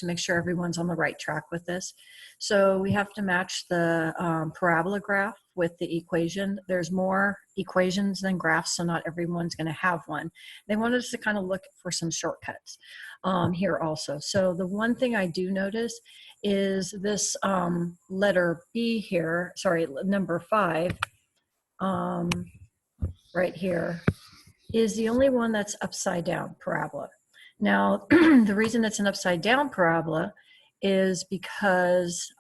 to make sure everyone's on the right track with this. So we have to match the parabola graph with the equation. There's more equations than graphs, so not everyone's going to have one. They wanted us to kind of look for some shortcuts here also. So the one thing I do notice is this letter B here, sorry, number 5, right here, is the only one that's upside down parabola. Now, the reason it's an upside down parabola is because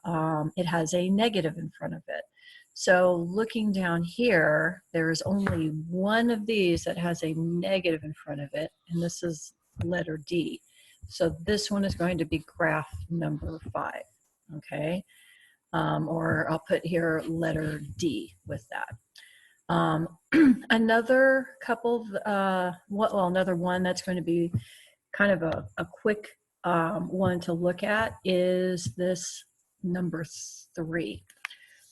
it has a negative in front of it. So looking down here, there is only one of these that has a negative in front of it, and this is letter D. So this one is going to be graph number 5, okay? Or I'll put here letter D with that. Another couple, another one that's going to be kind of a quick one to look at is this number 3.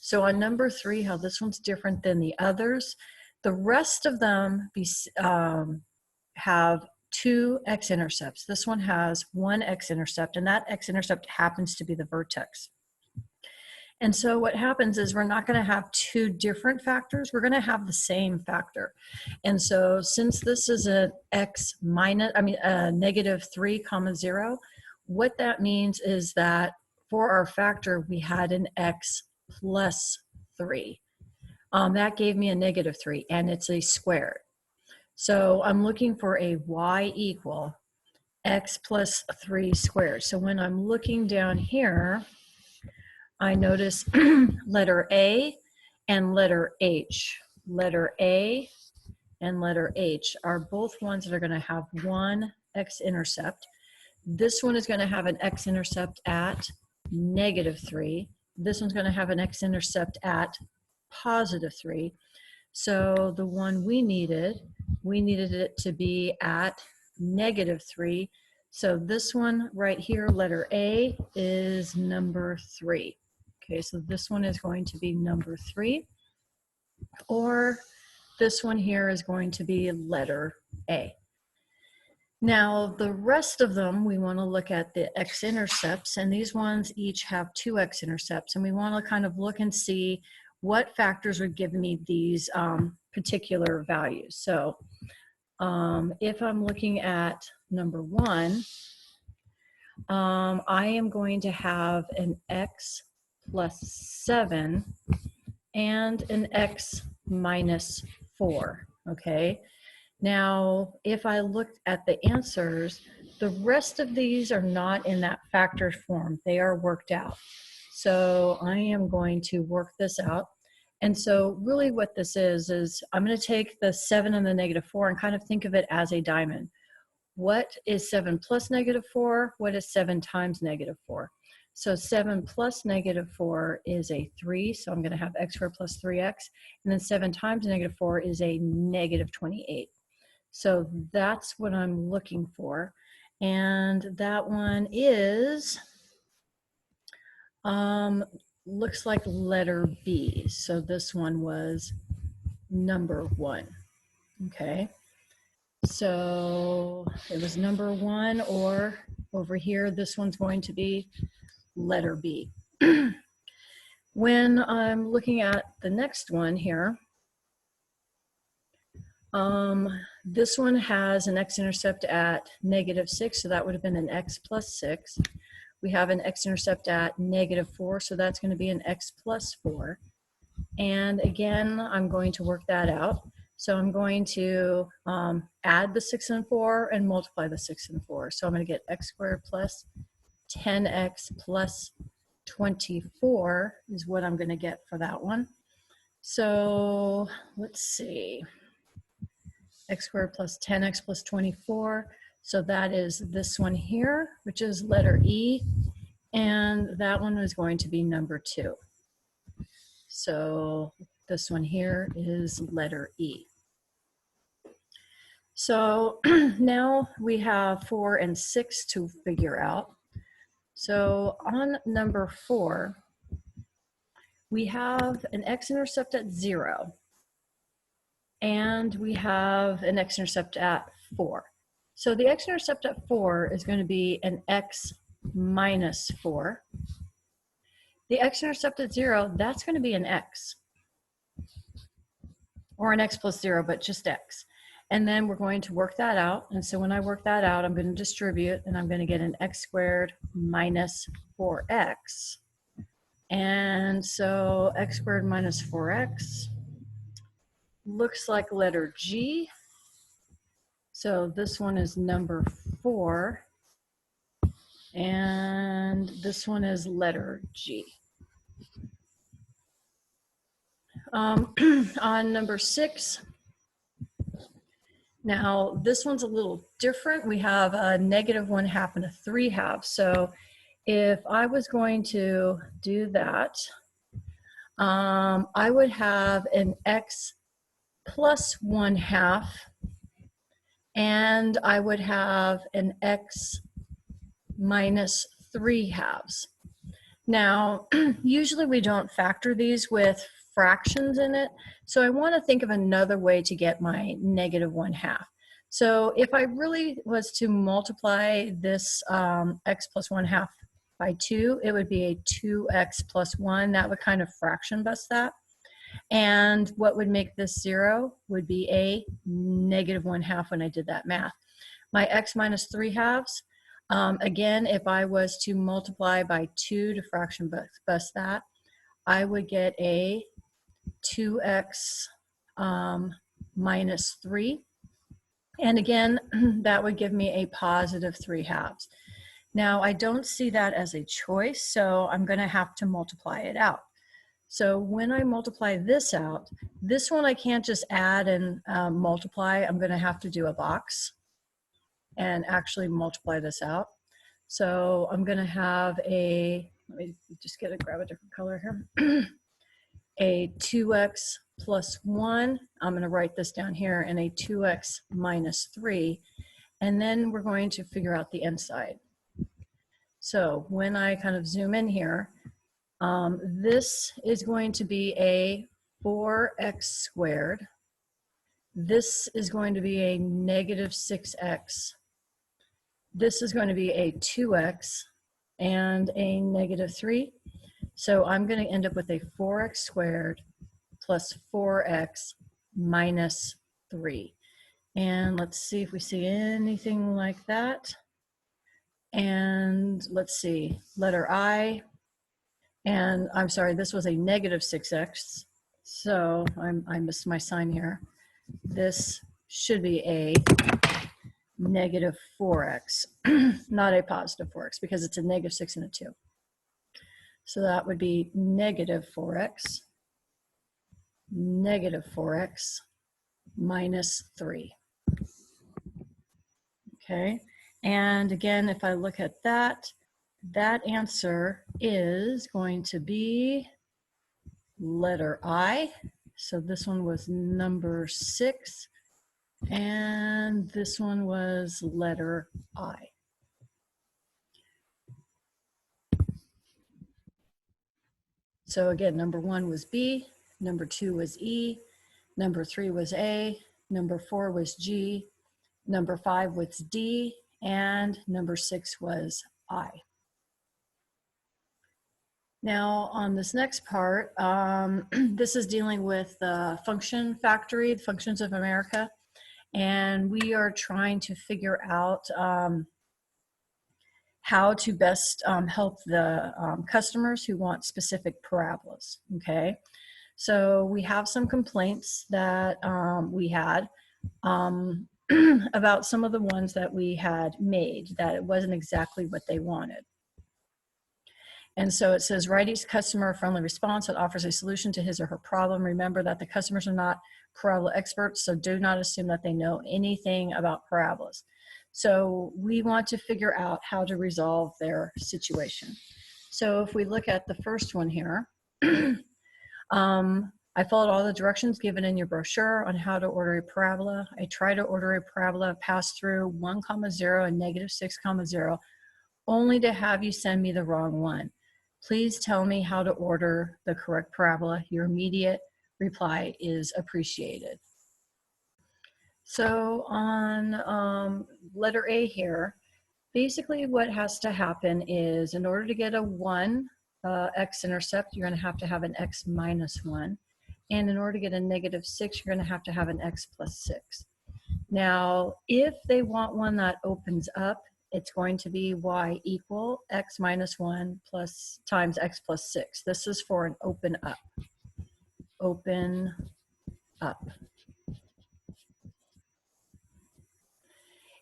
So on number 3, how this one's different than the others, the rest of them have 2 x-intercepts. This one has 1 x-intercept, and that x-intercept happens to be the vertex. And so what happens is we're not going to have 2 different factors. We're going to have the same factor. And so since this is a negative 3 comma 0, what that means is that for our factor, we had an x plus 3. That gave me a negative 3, and it's a squared. So I'm looking for a y equal x plus 3 squared. So when I'm looking down here, I notice letter A and letter H. Letter A and letter H are both ones that are going to have 1 x-intercept. This one is going to have an x-intercept at negative 3. This one's going to have an x-intercept at positive 3. So the one we needed it to be at negative 3. So this one right here, letter A, is number 3. Okay, so this one is going to be number 3, or this one here is going to be letter A. Now, the rest of them, we want to look at the x-intercepts, and these ones each have 2 x-intercepts, and we want to kind of look and see what factors would give me these particular values. So if I'm looking at number 1, I am going to have an x plus 7 and an x minus 4, okay? Now, if I looked at the answers, the rest of these are not in that factor form. They are worked out. So I am going to work this out. And so really what this is I'm going to take the 7 and the negative 4 and kind of think of it as a diamond. What is 7 plus negative 4? What is 7 times negative 4? So 7 plus negative 4 is a 3, so I'm going to have x squared plus 3x. And then 7 times negative 4 is a negative 28. So that's what I'm looking for. And that one is, looks like letter B. So this one was number 1. Okay. So it was number 1, or over here, this one's going to be letter B. When I'm looking at the next one here, this one has an x-intercept at negative 6, so that would have been an x plus 6. We have an x-intercept at negative 4, so that's going to be an x plus 4. And again, I'm going to work that out. So I'm going to add the 6 and 4 and multiply the 6 and 4. So I'm going to get x squared plus 10x plus 24 is what I'm going to get for that one. So let's see. X squared plus 10x plus 24. So that is this one here, which is letter E. And that one is going to be number 2. So this one here is letter E. So now we have 4 and 6 to figure out. So on number 4, we have an x-intercept at 0, and we have an x-intercept at 4. So the x-intercept at 4 is going to be an x minus 4. The x-intercept at 0, that's going to be an x, or an x plus 0, but just x. And then we're going to work that out. And so when I work that out, I'm going to distribute, and I'm going to get an x squared minus 4x. And so x squared minus 4x looks like letter G. So this one is number 4. And this one is letter G. On number 6, now this one's a little different. We have a -1/2 and a 3/2. So if I was going to do that, I would have an x plus 1/2, and I would have an x minus 3/2. Now, usually we don't factor these with fractions in it, so I want to think of another way to get my -1/2. So if I really was to multiply this x plus 1/2 by 2, it would be a 2x plus 1. That would kind of fraction bust that. And what would make this 0 would be a -1/2 when I did that math. My x minus 3/2, again, if I was to multiply by 2 to fraction bust that, I would get a 2x minus 3. And again, that would give me a positive 3/2. Now, I don't see that as a choice, so I'm going to have to multiply it out. So when I multiply this out, this one I can't just add and multiply. I'm going to have to do a box and actually multiply this out. So I'm going to have a, let me just grab a different color here, a 2x plus 1. I'm going to write this down here, and a 2x minus 3. And then we're going to figure out the inside. So when I kind of zoom in here, this is going to be a 4x squared. This is going to be a -6x. This is going to be a 2x and a -3. So I'm going to end up with a 4x squared plus 4x minus 3. And let's see if we see anything like that. And let's see, letter I. And I'm sorry, this was a -6x. So I missed my sign here. This should be a -4x, not a positive 4x, because it's a -6 and a 2. So that would be -4x minus 3. Okay, and again, if I look at that, that answer is going to be letter I. So this one was number 6, and this one was letter I. So again, number 1 was B, number 2 was E, number 3 was A, number 4 was G, number 5 was D, and number 6 was I. Now on this next part, this is dealing with the function factory, the Functions of America, and we are trying to figure out how to best help the customers who want specific parabolas, okay? So we have some complaints that we had about some of the ones that we had made, that it wasn't exactly what they wanted. And so it says, write each customer a friendly response that offers a solution to his or her problem. Remember that the customers are not parabola experts, so do not assume that they know anything about parabolas. So we want to figure out how to resolve their situation. So if we look at the first one here, I followed all the directions given in your brochure on how to order a parabola. I tried to order a parabola pass through 1, 0 and -6, 0, only to have you send me the wrong one. Please tell me how to order the correct parabola. Your immediate reply is appreciated. So on letter A here, Basically what has to happen is in order to get a 1 x-intercept, you're going to have an x minus 1. And in order to get a negative 6, you're going to have an x plus 6. Now, if they want one that opens up, it's going to be y equal x minus 1 plus times x plus 6. This is for an open up. Open up.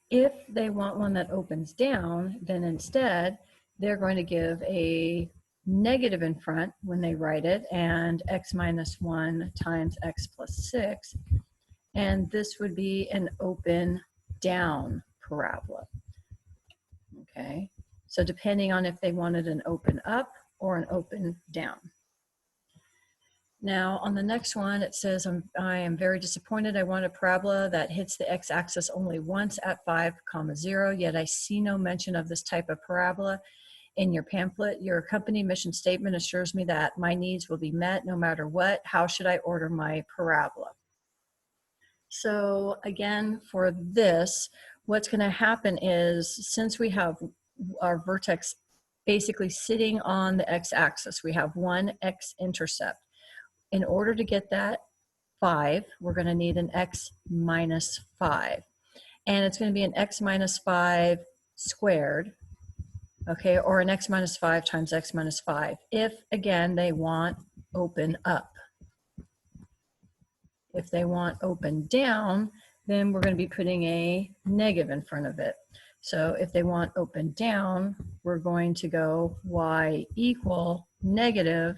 If they want one that opens down, then instead they're going to give a negative in front when they write it, and x minus 1 times x plus 6. And this would be an open down parabola. Okay, so depending on if they wanted an open up or an open down. Now on the next one, it says, I am very disappointed. I want a parabola that hits the x-axis only once at 5, 0, yet I see no mention of this type of parabola in your pamphlet. Your company mission statement assures me that my needs will be met no matter what. How should I order my parabola? So again, for this, what's going to happen is, since we have our vertex basically sitting on the x-axis, we have one x-intercept. In order to get that 5, we're going to need an x minus 5. And it's going to be an x minus 5 squared, okay, or an x minus 5 times x minus 5, if, again, they want open up. If they want open down, then we're going to be putting a negative in front of it. So if they want open down, we're going to go y equal negative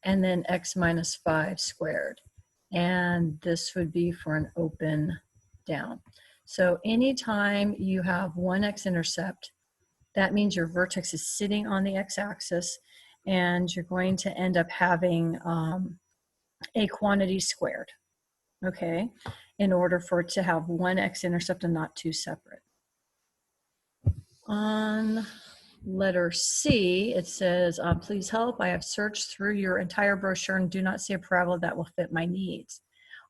and then x minus 5 squared. And this would be for an open down. So anytime you have one x-intercept, that means your vertex is sitting on the x-axis, and you're going to end up having a quantity squared, okay, in order for it to have one x-intercept and not two separate. On letter C, it says, please help. I have searched through your entire brochure and do not see a parabola that will fit my needs.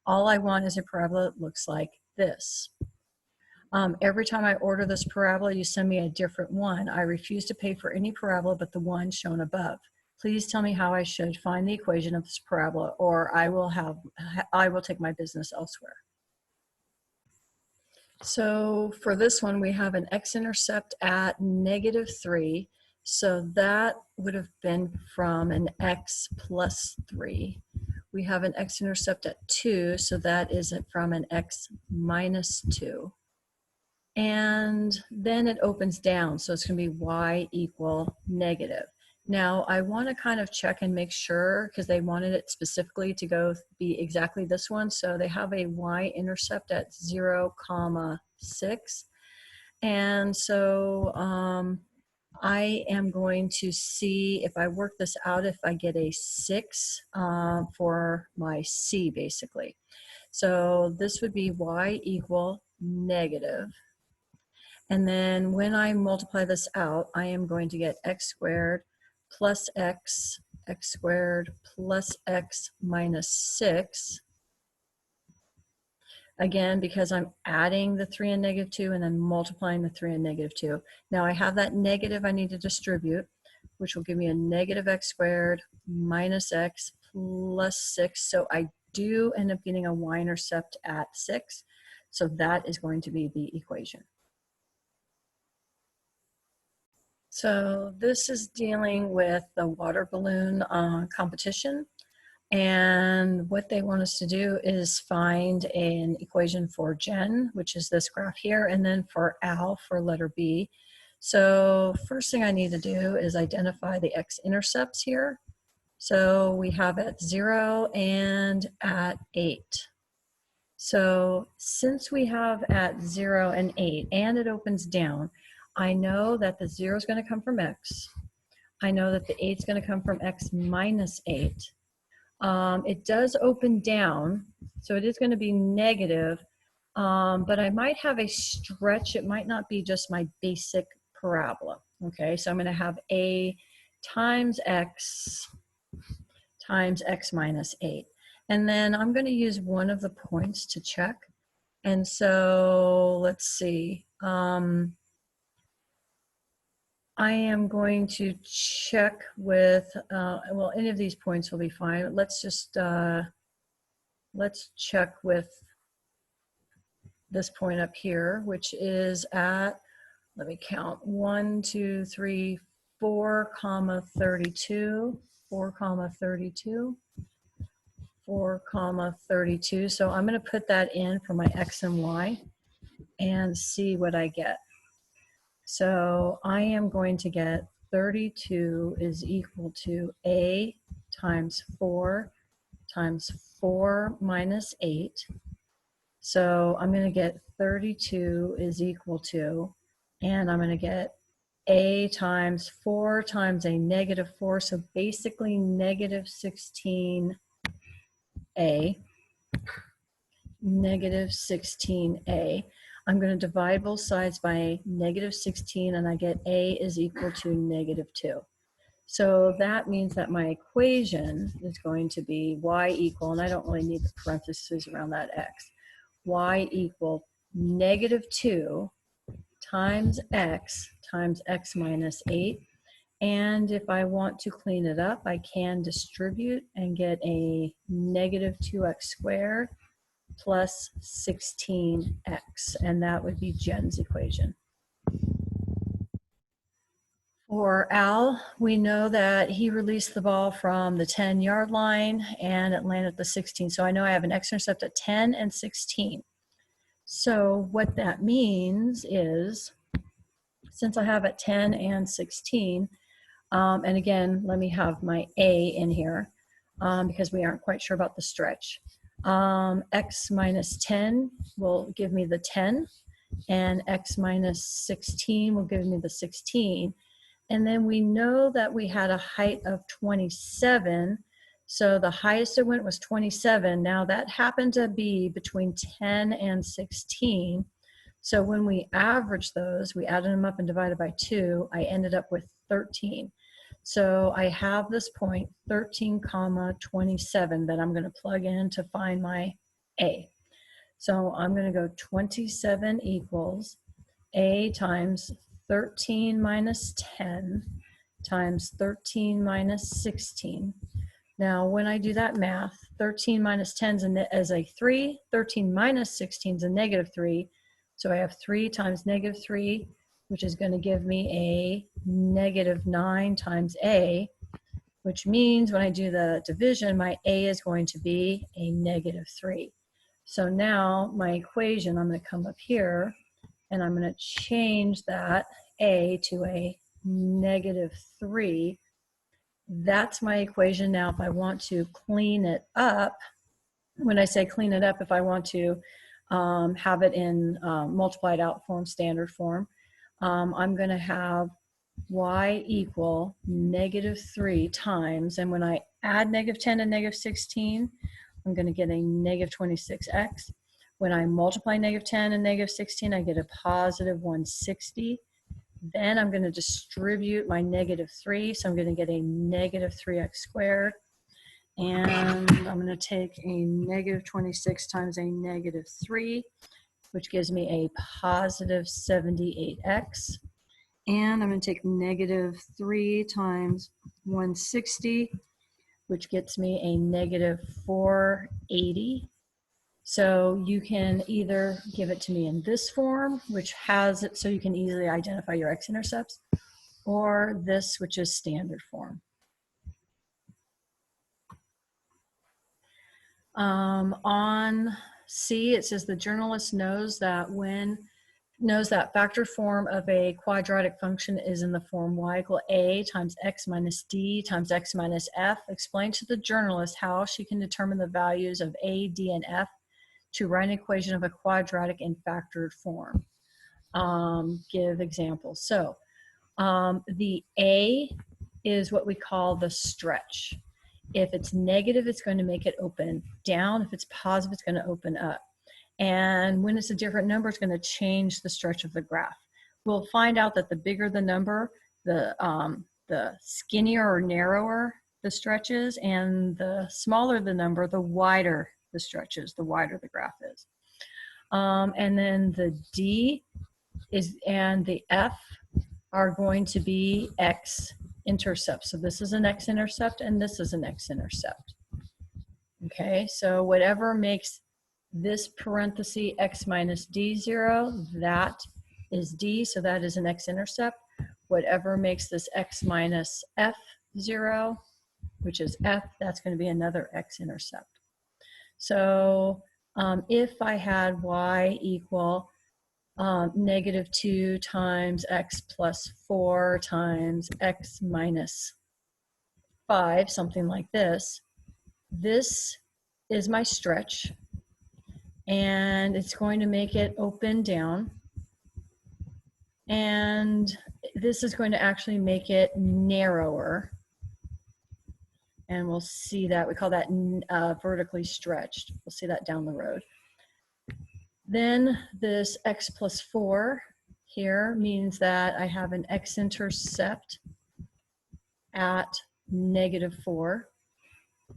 All I want is a parabola that looks like this. Every time I order this parabola, you send me a different one. I refuse to pay for any parabola but the one shown above. Please tell me how I should find the equation of this parabola, or I will take my business elsewhere. So for this one, we have an x-intercept at -3. So that would have been from an x plus 3. We have an x-intercept at 2, so that is from an x minus 2. And then it opens down, so it's going to be y equal negative. Now I want to kind of check and make sure, because they wanted it specifically to be exactly this one. So they have a y-intercept at 0, 6. And so I am going to see if I work this out, if I get a 6 for my C basically. So this would be y equal negative. And then when I multiply this out, I am going to get x squared plus x squared plus x minus 6. Again, because I'm adding the 3 and -2 and then multiplying the 3 and -2. Now I have that negative I need to distribute, which will give me a negative x squared minus x plus 6. So I do end up getting a y-intercept at 6. So that is going to be the equation. So this is dealing with the water balloon competition. And what they want us to do is find an equation for Jen, which is this graph here, and then for Al for letter B. So first thing I need to do is identify the x-intercepts here. So we have at 0 and at 8. So since we have at 0 and 8 and it opens down, I know that the 0 is going to come from x. I know that the 8 is going to come from x minus 8. It does open down, so it is going to be negative, but I might have a stretch. It might not be just my basic parabola. Okay, so I'm going to have a times x minus 8. And then I'm going to use one of the points to check. And so let's see. I am going to check with, well, any of these points will be fine. Let's just, let's check with this point up here, which is at, let me count, 1, 2, 3, 4, comma 32, 4, comma 32, 4, comma 32. So I'm going to put that in for my X and Y and see what I get. So I am going to get 32 is equal to A times 4 minus 8. So I'm going to get 32 is equal to, and I'm going to get A times 4 times a negative 4. So basically negative 16A, negative 16A. I'm going to divide both sides by negative 16, and I get A is equal to negative 2. So that means that my equation is going to be y equal, and I don't really need the parentheses around that x, y equal negative 2 times x minus 8. And if I want to clean it up, I can distribute and get a negative 2x squared plus 16x, and that would be Jen's equation. For Al, we know that he released the ball from the 10-yard line and it landed at the 16. So I know I have an x-intercept at 10 and 16. So what that means is, since I have at 10 and 16, and again, let me have my A in here because we aren't quite sure about the stretch. X minus 10 will give me the 10, and x minus 16 will give me the 16. And then we know that we had a height of 27. So the highest it went was 27. Now that happened to be between 10 and 16. So when we averaged those, we added them up and divided by 2, I ended up with 13. So I have this point 13 comma 27 that I'm going to plug in to find my A. So I'm going to go 27 equals A times 13 minus 10 times 13 minus 16. Now when I do that math, 13 minus 10 is a 3, 13 minus 16 is a negative 3. So I have 3 times negative 3, which is going to give me a negative 9 times A, which means when I do the division, my A is going to be a negative 3. So now my equation, I'm going to come up here and I'm going to change that A to a negative 3. That's my equation. Now, if I want to clean it up, when I say clean it up, if I want to have it in multiplied out form, standard form, I'm going to have y equal negative 3 times, and when I add negative 10 and negative 16, I'm going to get a negative 26x. When I multiply negative 10 and negative 16, I get a positive 160. Then I'm going to distribute my negative 3, so I'm going to get a negative 3x squared. And I'm going to take a negative 26 times a negative 3, which gives me a positive 78x. And I'm going to take negative 3 times 160, which gets me a negative 480. So you can either give it to me in this form, which has it so you can easily identify your x-intercepts, or this, which is standard form. On C, it says the journalist knows that factor form of a quadratic function is in the form y equal a times x minus d times x minus f. Explain to the journalist how she can determine the values of a, d, and f to write an equation of a quadratic in factored form. Give examples. So the A is what we call the stretch. If it's negative, it's going to make it open down. If it's positive, it's going to open up. And when it's a different number, it's going to change the stretch of the graph. We'll find out that the bigger the number, the skinnier or narrower the stretch is, and the smaller the number, the wider the stretch is, the wider the graph is. And then the D is, and the F are going to be x-intercepts. So this is an x-intercept and this is an x-intercept. Okay, so whatever makes this parenthesis x minus d 0, that is d, so that is an x-intercept. Whatever makes this x minus f 0, which is f, that's going to be another x-intercept. So if I had y equal -2 times x plus 4 times x minus 5, something like this, this is my stretch, and it's going to make it open down, and this is going to actually make it narrower, and we'll see that. We call that vertically stretched. We'll see that down the road. Then this x plus 4 here means that I have an x-intercept at -4.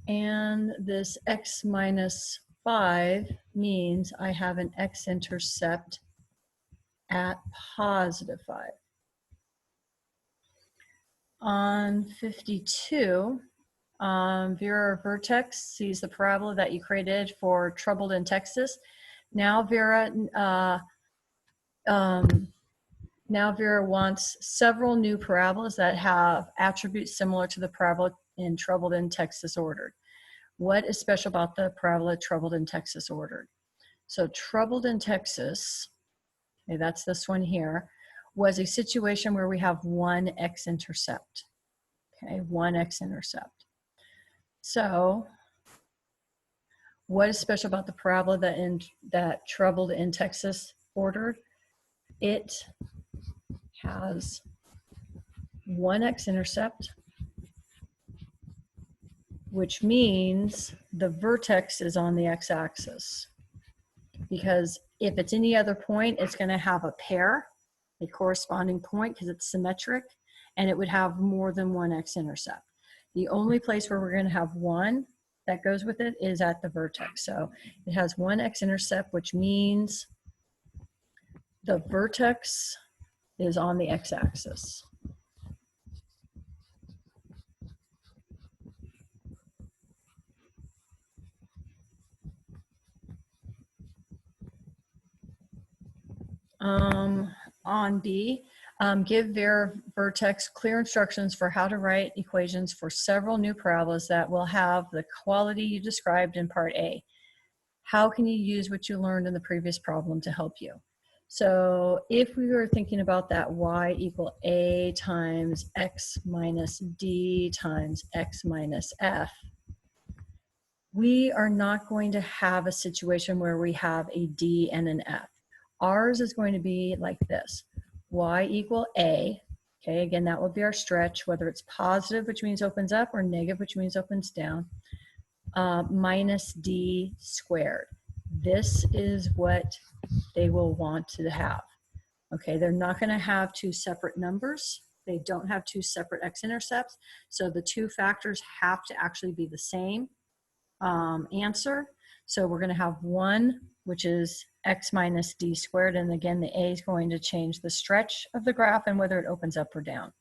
And this x minus 5 means I have an x-intercept at +5. On 52, Vera Vertex sees the parabola that you created for Troubled in Texas. Now Vera wants several new parabolas that have attributes similar to the parabola in Troubled in Texas ordered. What is special about the parabola Troubled in Texas ordered? So Troubled in Texas, okay, that's this one here, was a situation where we have one x-intercept. Okay, one x-intercept. So what is special about the parabola that Troubled in Texas ordered? It has one x-intercept, which means the vertex is on the x-axis. Because if it's any other point, it's going to have a pair, a corresponding point, because it's symmetric, and it would have more than one x-intercept. The only place where we're going to have one that goes with it is at the vertex. So it has one x-intercept, which means the vertex is on the x-axis. On B, give Vera Vertex clear instructions for how to write equations for several new parabolas that will have the quality you described in part A. How can you use what you learned in the previous problem to help you? So if we were thinking about that y equal a times x minus d times x minus f, we are not going to have a situation where we have a d and an f. Ours is going to be like this: y equal a, okay, again, that would be our stretch, whether it's positive, which means opens up, or negative, which means opens down, minus d squared. This is what they will want to have. Okay, they're not going to have two separate numbers. They don't have two separate x-intercepts, so the two factors have to actually be the same answer. So we're going to have one, which is x minus d squared, and again, the a is going to change the stretch of the graph and whether it opens up or down.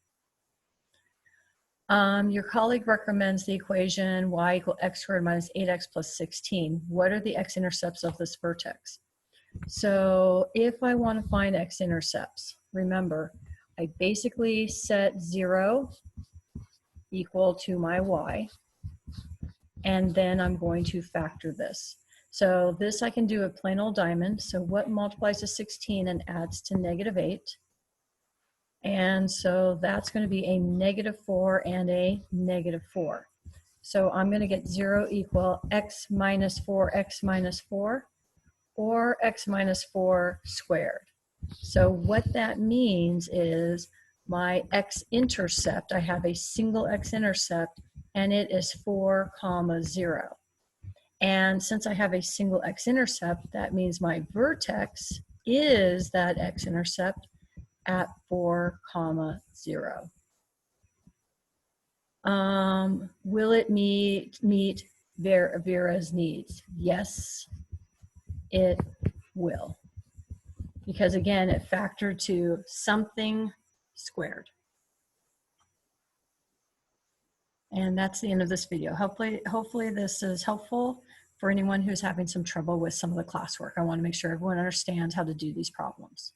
Your colleague recommends the equation y equal x squared minus 8x plus 16. What are the x-intercepts of this vertex? So if I want to find x-intercepts, remember, I basically set 0 equal to my y, and then I'm going to factor this. So this I can do a plain old diamond. So what multiplies to 16 and adds to -8? And so that's going to be a -4 and a -4. So I'm going to get 0 equal x minus 4 or x minus 4 squared. So what that means is my x-intercept, I have a single x-intercept, and it is 4, 0. And since I have a single x-intercept, that means my vertex is that x-intercept at 4, 0. Will it meet Vera's needs? Yes, it will. Because again, it factored to something squared. And that's the end of this video. Hopefully this is helpful for anyone who's having some trouble with some of the classwork. I want to make sure everyone understands how to do these problems.